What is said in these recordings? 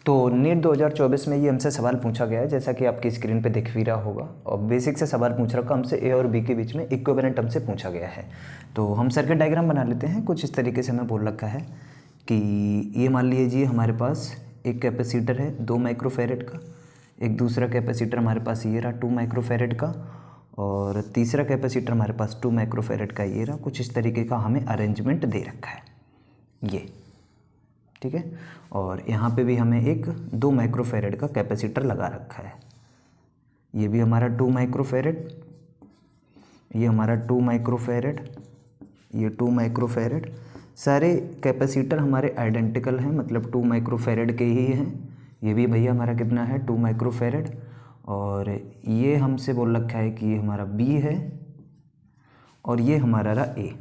तो नीट 2024 में ये हमसे सवाल पूछा गया है, जैसा कि आपकी स्क्रीन पे दिख भी रहा होगा, और बेसिक से सवाल पूछ रखा हमसे ए और बी के बीच में इक्विवेलेंट हमसे पूछा गया है। तो हम सर्किट डायग्राम बना लेते हैं। कुछ इस तरीके से हमें बोल रखा है कि ये मान लीजिए हमारे पास एक कैपेसिटर है 2 माइक्रोफेरेड का, एक दूसरा कैपेसिटर हमारे पास ये रहा 2 माइक्रोफेरेड का, और तीसरा कैपेसिटर हमारे पास 2 माइक्रोफेरेड का ये रहा। कुछ इस तरीके का हमें अरेंजमेंट दे रखा है ये, ठीक है। और यहाँ पे भी हमें एक 2 माइक्रोफेरेड का कैपेसिटर लगा रखा है। ये भी हमारा 2 माइक्रोफेरेड, ये हमारा 2 माइक्रोफेरेड, ये 2 माइक्रोफेरेड। सारे कैपेसिटर हमारे आइडेंटिकल हैं, मतलब 2 माइक्रोफेरेड के ही हैं। ये भी भैया हमारा कितना है 2 माइक्रोफेरेड। और ये हमसे बोल रखा है कि ये हमारा बी है और ये हमारा रहा ए।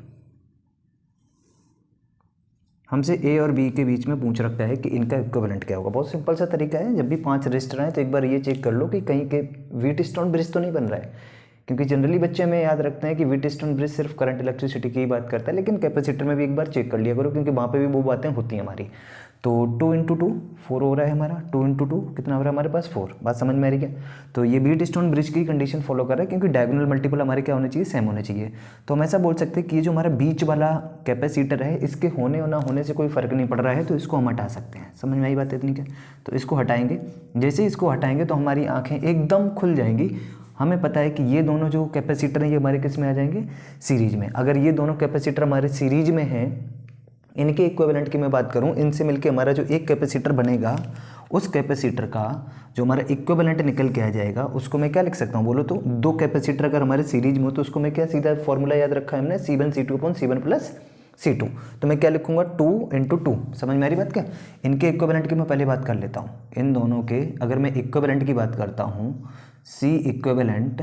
हमसे ए और बी के बीच में पूछ रखा है कि इनका इक्विवेलेंट क्या होगा। बहुत सिंपल सा तरीका है, जब भी 5 रेजिस्टर आए तो एक बार ये चेक कर लो कि कहीं के व्हीटस्टोन ब्रिज तो नहीं बन रहा है, क्योंकि जनरली बच्चे हमें याद रखते हैं कि व्हीटस्टोन ब्रिज सिर्फ करंट इलेक्ट्रिसिटी की ही बात करता है, लेकिन कैपेसिटर में भी एक बार चेक कर लिया करो, क्योंकि वहाँ पे भी वो बातें होती हैं हमारी। तो 2 × 2 4 हो रहा है हमारा, 2 × 2 कितना हो रहा है हमारे पास 4। बात समझ में आ रही है? तो ये व्हीटस्टोन ब्रिज की कंडीशन फॉलो कर रहा है, क्योंकि डायगोनल मल्टीपल हमारे क्या होने चाहिए, सेम होने चाहिए। तो हम ऐसा बोल सकते हैं कि ये जो हमारा बीच वाला कैपेसिटर है, इसके होने और ना होने से कोई फर्क नहीं पड़ रहा है, तो इसको हम हटा सकते हैं। समझ में आई बात इतनी क्या? तो इसको हटाएंगे। जैसे ही इसको हटाएंगे तो हमारी आँखें एकदम खुल जाएंगी। हमें पता है कि ये दोनों जो कैपेसिटर हैं ये हमारे किस में आ जाएंगे, सीरीज में। अगर ये दोनों कैपेसिटर हमारे सीरीज में हैं, इनके इक्विवेलेंट की मैं बात करूं, इनसे मिलके हमारा जो एक कैपेसिटर बनेगा, उस कैपेसिटर का जो हमारा इक्विवेलेंट निकल के आ जाएगा, उसको मैं क्या लिख सकता हूं बोलो तो? 2 कैपेसिटर अगर हमारे सीरीज में हो तो उसको मैं क्या, सीधा फॉर्मूला याद रखा है हमने, C1C2/C1 + C2। तो मैं क्या लिखूंगा, 2 × 2। समझ में आ रही बात क्या? इनके इक्विवेलेंट की मैं पहले बात कर लेता हूँ। इन दोनों के अगर मैं इक्विवेलेंट की बात करता हूँ, C इक्विवेलेंट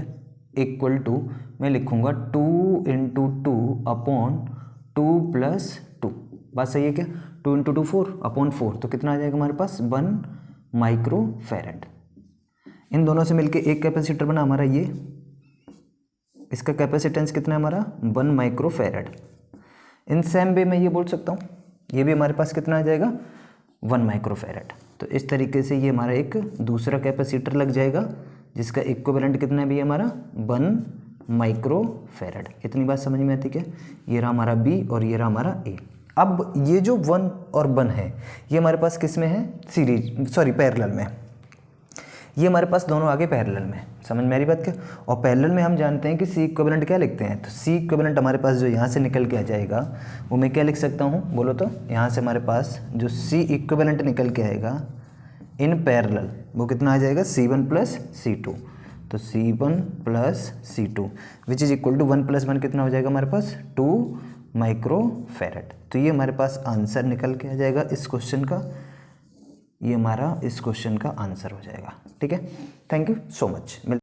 इक्वल टू मैं लिखूंगा 2 × 2/2 + 2। बात सही है क्या? 2 × 2 4/4, तो कितना आ जाएगा हमारे पास 1 माइक्रोफेरेड। इन दोनों से मिलके एक कैपेसिटर बना हमारा ये, इसका कैपेसिटेंस कितना है हमारा 1 माइक्रोफेरेड। इन सेम वे मैं ये बोल सकता हूँ, ये भी हमारे पास कितना आ जाएगा 1 माइक्रोफेरेड। तो इस तरीके से ये हमारा एक दूसरा कैपेसिटर लग जाएगा, जिसका इक्विवेलेंट कितना है भी हमारा 1 माइक्रोफेरेड। इतनी बात समझ में आती क्या? ये रहा हमारा बी और ये रहा हमारा ए। अब ये जो 1 और 1 है, ये हमारे पास किस में है, पैरेलल में। ये हमारे पास दोनों आगे पैरेलल में। समझ में आ रही बात क्या? और पैरेलल में हम जानते हैं कि C इक्विवेलेंट क्या लिखते हैं, तो C इक्विवेलेंट हमारे पास जो यहाँ से निकल के आ जाएगा, वो मैं क्या लिख सकता हूँ बोलो तो? यहाँ से हमारे पास जो C इक्विवेलेंट निकल के आएगा इन पैरेलल, वो कितना आ जाएगा C1 + C2। तो C1 + C2 which is equal to 1 + 1 कितना हो जाएगा हमारे पास 2 माइक्रोफेरेड। तो ये हमारे पास आंसर निकल के आ जाएगा इस क्वेश्चन का, ये हमारा इस क्वेश्चन का आंसर हो जाएगा। ठीक है, थैंक यू सो मच।